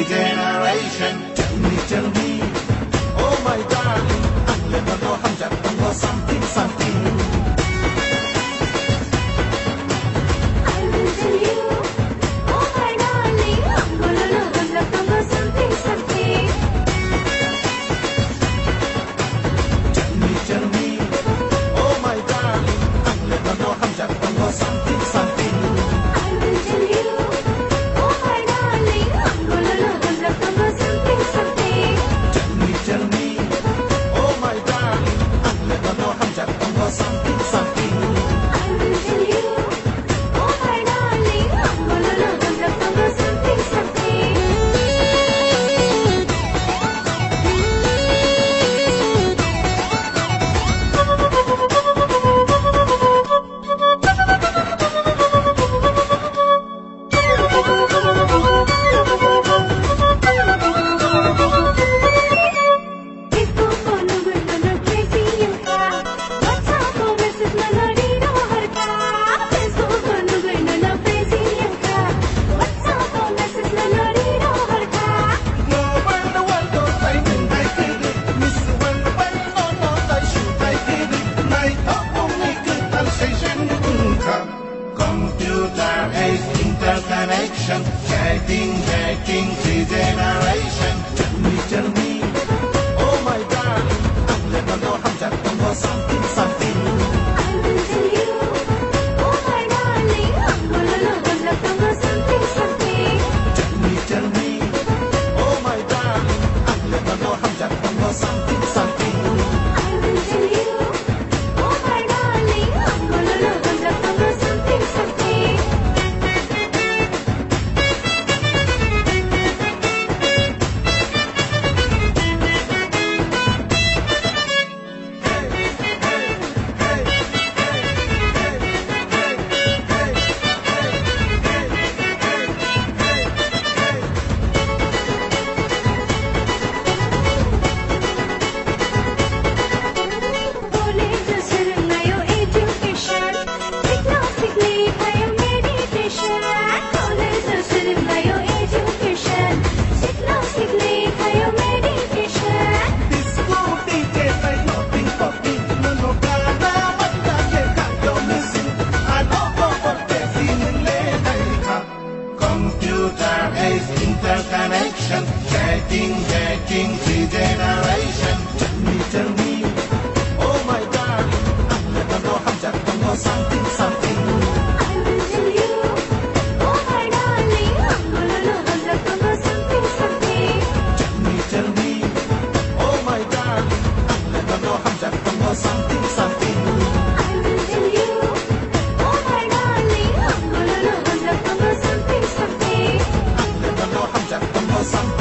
generation. Tell me, oh my darling, ang lemon o hamjat tango something something. I will tell you, oh my darling, ang gulalo hamjat tango something something. Tell me, oh my darling, ang lemon o hamjat tango something something. I will tell you, oh my darling, ang gulalo hamjat tango something something. Tell me, oh my darling, ang lemon o hamjat tango something something. I will tell you, oh my darling, ang gulalo hamjat tango something something. Facebook ko nung na crazy yung ka. WhatsApp ko message na narito har ka. Facebook ko nung na crazy yung ka. WhatsApp ko message na narito har ka. No one the world don't say I did it. Miss one no I shoot I did it. Night up only good conversation. Computer age interconnection. Chatting, three generation. Tell me, oh my darling, ang lemon o hamjat tango something something. I will tell you, oh my darling, ang gulalo hamjat tango something something. Tell me, oh my darling, ang lemon o hamjat tango something something. I will tell you, oh my darling, ang gulalo hamjat tango something something. College sir ngayo education, sikli kayo meditation. College sir ngayo education, sikli kayo meditation. Disco DJ say nothing for me. No gana magdale kayo missing. Ano ko for ka. Computer age interconnection. Chatting, three generation. Tell me, oh my darling, ang lemon o hamjat tango something something. I will tell you, oh my darling, ang gulalo hamjat tango something something. Tell me, oh my darling, ang lemon o hamjat tango something something. I will tell you, oh my darling, ang gulalo hamjat tango something something. Ang lemon o hamjat tango something.